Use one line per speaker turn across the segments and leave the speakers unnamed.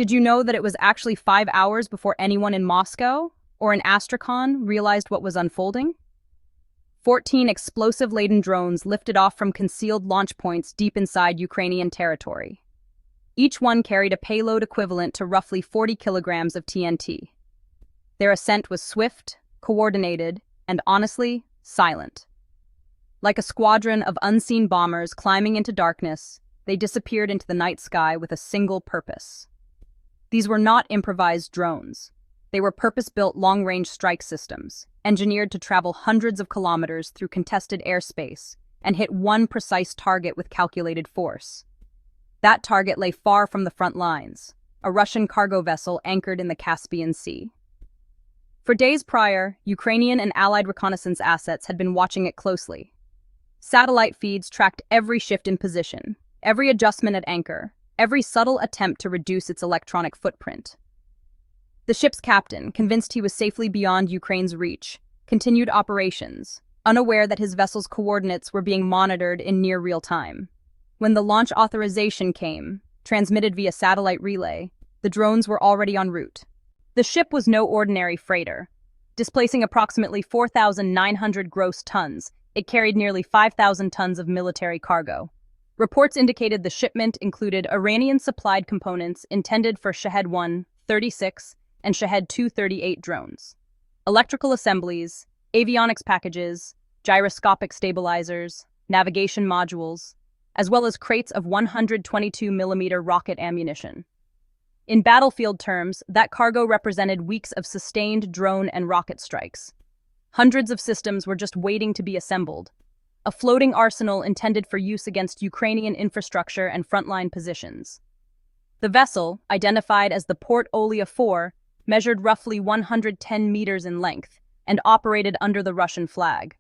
Did you know that it was actually 5 hours before anyone in Moscow or in Astrakhan realized what was unfolding? 14 explosive-laden drones lifted off from concealed launch points deep inside Ukrainian territory. Each one carried a payload equivalent to roughly 40 kilograms of TNT. Their ascent was swift, coordinated, and honestly, silent. Like a squadron of unseen bombers climbing into darkness, they disappeared into the night sky with a single purpose. These were not improvised drones. They were purpose-built long-range strike systems, engineered to travel hundreds of kilometers through contested airspace and hit one precise target with calculated force. That target lay far from the front lines, a Russian cargo vessel anchored in the Caspian Sea. For days prior, Ukrainian and Allied reconnaissance assets had been watching it closely. Satellite feeds tracked every shift in position, every adjustment at anchor, every subtle attempt to reduce its electronic footprint. The ship's captain, convinced he was safely beyond Ukraine's reach, continued operations, unaware that his vessel's coordinates were being monitored in near real time. When the launch authorization came, transmitted via satellite relay, the drones were already en route. The ship was no ordinary freighter. Displacing approximately 4,900 gross tons, it carried nearly 5,000 tons of military cargo. Reports indicated the shipment included Iranian-supplied components intended for Shahed-1, 36, and Shahed-2, 38 drones, electrical assemblies, avionics packages, gyroscopic stabilizers, navigation modules, as well as crates of 122mm rocket ammunition. In battlefield terms, that cargo represented weeks of sustained drone and rocket strikes. Hundreds of systems were just waiting to be assembled, a floating arsenal intended for use against Ukrainian infrastructure and frontline positions. The vessel, identified as the Port Olia 4, measured roughly 110 meters in length and operated under the Russian flag.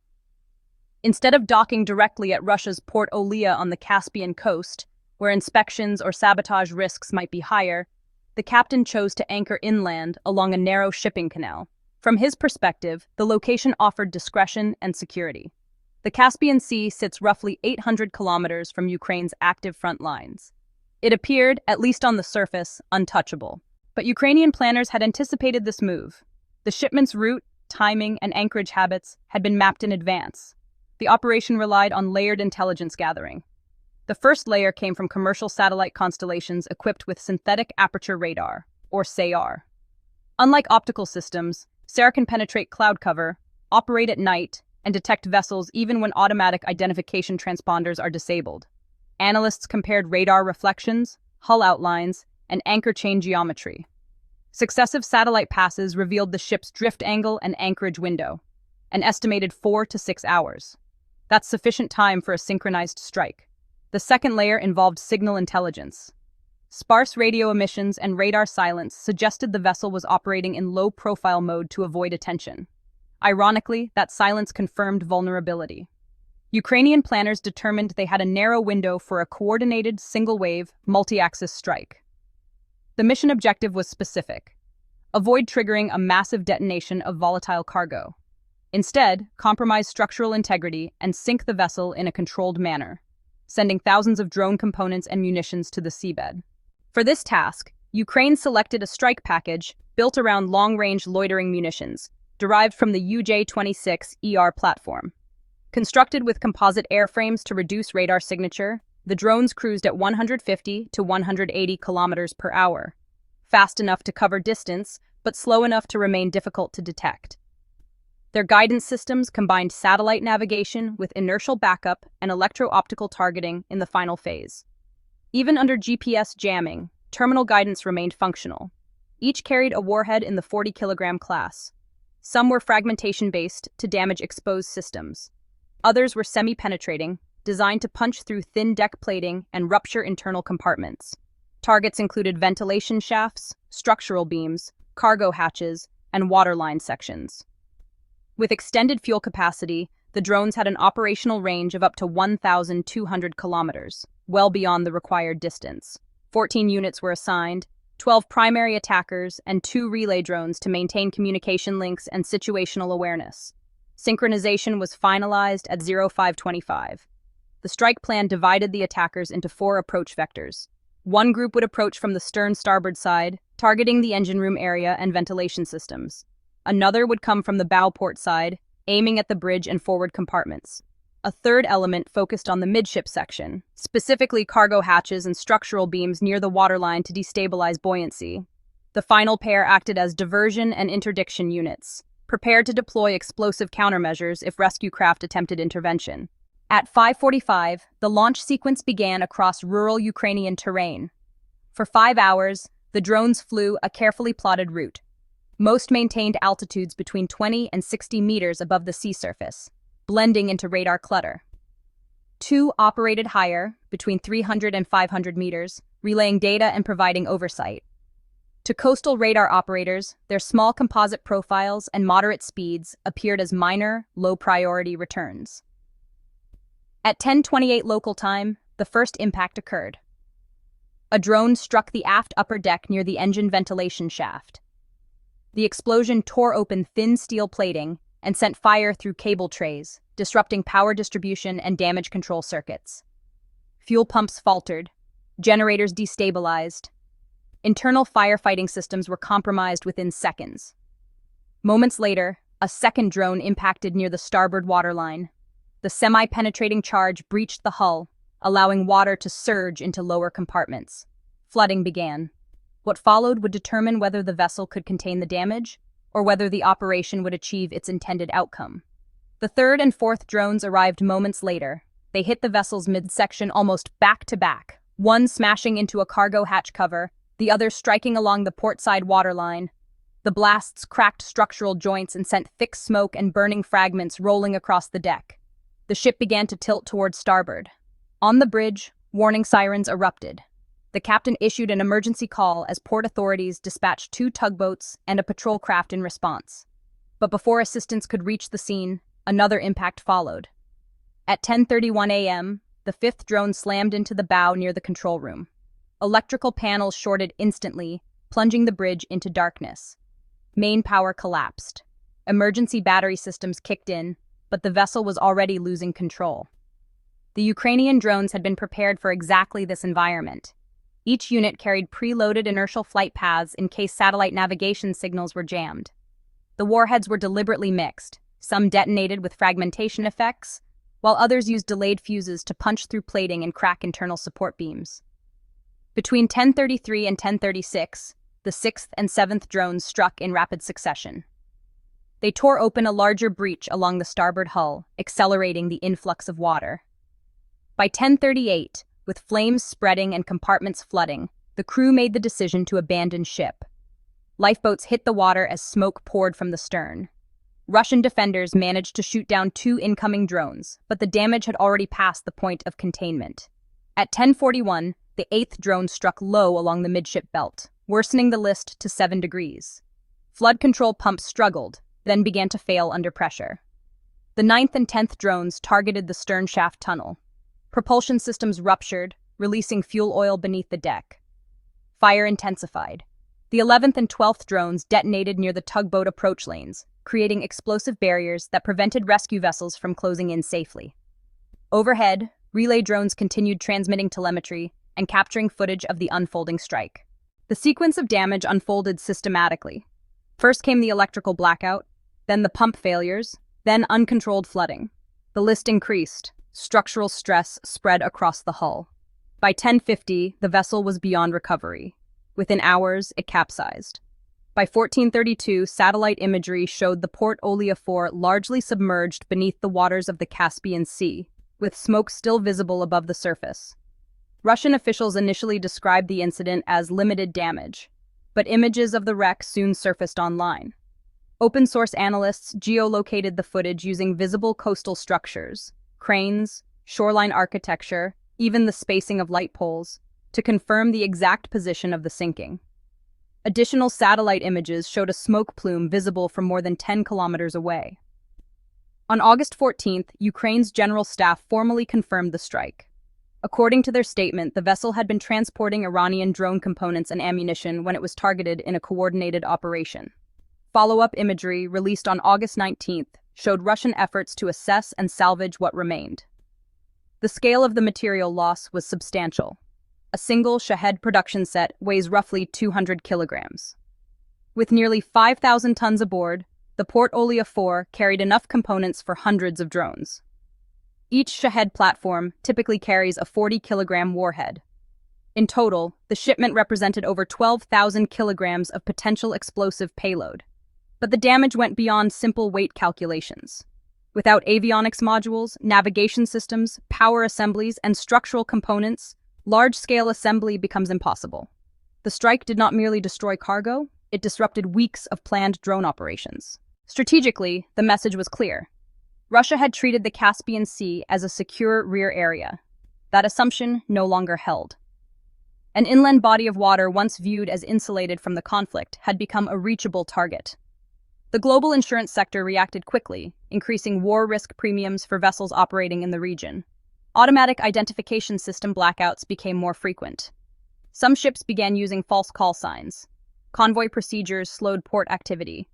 Instead of docking directly at Russia's Port Olia on the Caspian coast, where inspections or sabotage risks might be higher, the captain chose to anchor inland along a narrow shipping canal. From his perspective, the location offered discretion and security. The Caspian Sea sits roughly 800 kilometers from Ukraine's active front lines. It appeared, at least on the surface, untouchable. But Ukrainian planners had anticipated this move. The shipment's route, timing, and anchorage habits had been mapped in advance. The operation relied on layered intelligence gathering. The first layer came from commercial satellite constellations equipped with synthetic aperture radar, or SAR. Unlike optical systems, SAR can penetrate cloud cover, operate at night, and detect vessels even when automatic identification transponders are disabled. Analysts compared radar reflections, hull outlines, and anchor chain geometry. Successive satellite passes revealed the ship's drift angle and anchorage window, an estimated 4 to 6 hours. That's sufficient time for a synchronized strike. The second layer involved signal intelligence. Sparse radio emissions and radar silence suggested the vessel was operating in low-profile mode to avoid attention. Ironically, that silence confirmed vulnerability. Ukrainian planners determined they had a narrow window for a coordinated, single-wave, multi-axis strike. The mission objective was specific: avoid triggering a massive detonation of volatile cargo. Instead, compromise structural integrity and sink the vessel in a controlled manner, sending thousands of drone components and munitions to the seabed. For this task, Ukraine selected a strike package built around long-range loitering munitions, derived from the UJ-26ER platform. Constructed with composite airframes to reduce radar signature, the drones cruised at 150 to 180 kilometers per hour, fast enough to cover distance, but slow enough to remain difficult to detect. Their guidance systems combined satellite navigation with inertial backup and electro-optical targeting in the final phase. Even under GPS jamming, terminal guidance remained functional. Each carried a warhead in the 40-kilogram class. Some were fragmentation-based to damage exposed systems. Others were semi-penetrating, designed to punch through thin deck plating and rupture internal compartments. Targets included ventilation shafts, structural beams, cargo hatches, and waterline sections. With extended fuel capacity, the drones had an operational range of up to 1,200 kilometers, well beyond the required distance. 14 units were assigned, 12 primary attackers, and 2 relay drones to maintain communication links and situational awareness. Synchronization was finalized at 0525. The strike plan divided the attackers into 4 approach vectors: One group would approach from the stern starboard side, targeting the engine room area and ventilation systems. Another would come from the bow port side, aiming at the bridge and forward compartments. A third element focused on the midship section, specifically cargo hatches and structural beams near the waterline to destabilize buoyancy. The final pair acted as diversion and interdiction units, prepared to deploy explosive countermeasures if rescue craft attempted intervention. At 5:45, the launch sequence began across rural Ukrainian terrain. For 5 hours, the drones flew a carefully plotted route. Most maintained altitudes between 20 and 60 meters above the sea surface, blending into radar clutter. 2 operated higher, between 300 and 500 meters, relaying data and providing oversight. To coastal radar operators, their small composite profiles and moderate speeds appeared as minor, low-priority returns. At 10:28 local time, the first impact occurred. A drone struck the aft upper deck near the engine ventilation shaft. The explosion tore open thin steel plating and sent fire through cable trays, disrupting power distribution and damage control circuits. Fuel pumps faltered, generators destabilized. Internal firefighting systems were compromised within seconds. Moments later, a second drone impacted near the starboard waterline. The semi-penetrating charge breached the hull, allowing water to surge into lower compartments. Flooding began. What followed would determine whether the vessel could contain the damage, or whether the operation would achieve its intended outcome. The third and fourth drones arrived moments later. They hit the vessel's midsection almost back-to-back, one smashing into a cargo hatch cover, the other striking along the portside waterline. The blasts cracked structural joints and sent thick smoke and burning fragments rolling across the deck. The ship began to tilt towards starboard. On the bridge, warning sirens erupted. The captain issued an emergency call as port authorities dispatched 2 tugboats and a patrol craft in response. But before assistance could reach the scene, another impact followed. At 10:31 a.m., the 5th drone slammed into the bow near the control room. Electrical panels shorted instantly, plunging the bridge into darkness. Main power collapsed. Emergency battery systems kicked in, but the vessel was already losing control. The Ukrainian drones had been prepared for exactly this environment. Each unit carried preloaded inertial flight paths in case satellite navigation signals were jammed. The warheads were deliberately mixed. Some detonated with fragmentation effects, while others used delayed fuses to punch through plating and crack internal support beams. Between 10:33 and 10:36, the 6th and 7th drones struck in rapid succession. They tore open a larger breach along the starboard hull, accelerating the influx of water. By 10:38, with flames spreading and compartments flooding, the crew made the decision to abandon ship. Lifeboats hit the water as smoke poured from the stern. Russian defenders managed to shoot down 2 incoming drones, but the damage had already passed the point of containment. At 10:41, the 8th drone struck low along the midship belt, worsening the list to 7 degrees. Flood control pumps struggled, then began to fail under pressure. The 9th and 10th drones targeted the stern shaft tunnel. Propulsion systems ruptured, releasing fuel oil beneath the deck. Fire intensified. The 11th and 12th drones detonated near the tugboat approach lanes, creating explosive barriers that prevented rescue vessels from closing in safely. Overhead, relay drones continued transmitting telemetry and capturing footage of the unfolding strike. The sequence of damage unfolded systematically. First came the electrical blackout, then the pump failures, then uncontrolled flooding. The list increased. Structural stress spread across the hull. By 10:50, the vessel was beyond recovery. Within hours, it capsized. By 14:32, satellite imagery showed the Port Oleafor largely submerged beneath the waters of the Caspian Sea, with smoke still visible above the surface. Russian officials initially described the incident as limited damage, but images of the wreck soon surfaced online. Open-source analysts geolocated the footage using visible coastal structures, cranes, shoreline architecture, even the spacing of light poles, to confirm the exact position of the sinking. Additional satellite images showed a smoke plume visible from more than 10 kilometers away. On August 14th, Ukraine's general staff formally confirmed the strike. According to their statement, the vessel had been transporting Iranian drone components and ammunition when it was targeted in a coordinated operation. Follow-up imagery, released on August 19th, showed Russian efforts to assess and salvage what remained. The scale of the material loss was substantial. A single Shahed production set weighs roughly 200 kilograms. With nearly 5,000 tons aboard, the Port Olia 4 carried enough components for hundreds of drones. Each Shahed platform typically carries a 40-kilogram warhead. In total, the shipment represented over 12,000 kilograms of potential explosive payload. But the damage went beyond simple weight calculations. Without avionics modules, navigation systems, power assemblies, and structural components, large-scale assembly becomes impossible. The strike did not merely destroy cargo, it disrupted weeks of planned drone operations. Strategically, the message was clear. Russia had treated the Caspian Sea as a secure rear area. That assumption no longer held. An inland body of water once viewed as insulated from the conflict had become a reachable target. The global insurance sector reacted quickly, increasing war risk premiums for vessels operating in the region. Automatic identification system blackouts became more frequent. Some ships began using false call signs. Convoy procedures slowed port activity.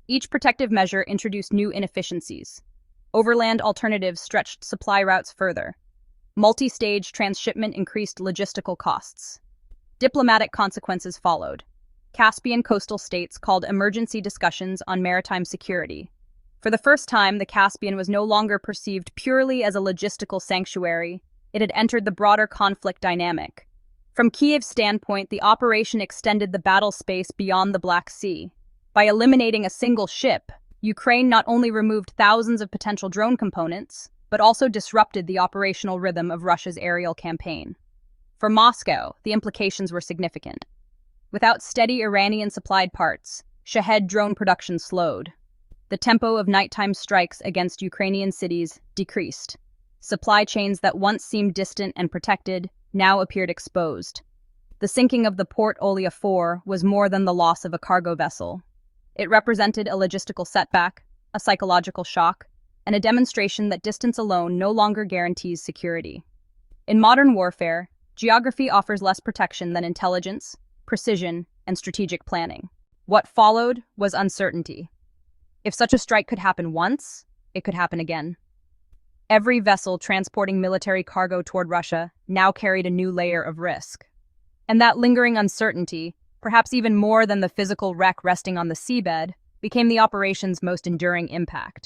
Each protective measure introduced new inefficiencies. Overland alternatives stretched supply routes further. Multi-stage transshipment increased logistical costs. Diplomatic consequences followed. Caspian coastal states called emergency discussions on maritime security. For the first time, the Caspian was no longer perceived purely as a logistical sanctuary. It had entered the broader conflict dynamic. From Kiev's standpoint, the operation extended the battle space beyond the Black Sea. By eliminating a single ship, Ukraine not only removed thousands of potential drone components, but also disrupted the operational rhythm of Russia's aerial campaign. For Moscow, the implications were significant. Without steady Iranian-supplied parts, Shahed drone production slowed. The tempo of nighttime strikes against Ukrainian cities decreased. Supply chains that once seemed distant and protected now appeared exposed. The sinking of the Port Olia 4 was more than the loss of a cargo vessel. It represented a logistical setback, a psychological shock, and a demonstration that distance alone no longer guarantees security. In modern warfare, geography offers less protection than intelligence, precision, and strategic planning. What followed was uncertainty. If such a strike could happen once, it could happen again. Every vessel transporting military cargo toward Russia now carried a new layer of risk. And that lingering uncertainty, perhaps even more than the physical wreck resting on the seabed, became the operation's most enduring impact.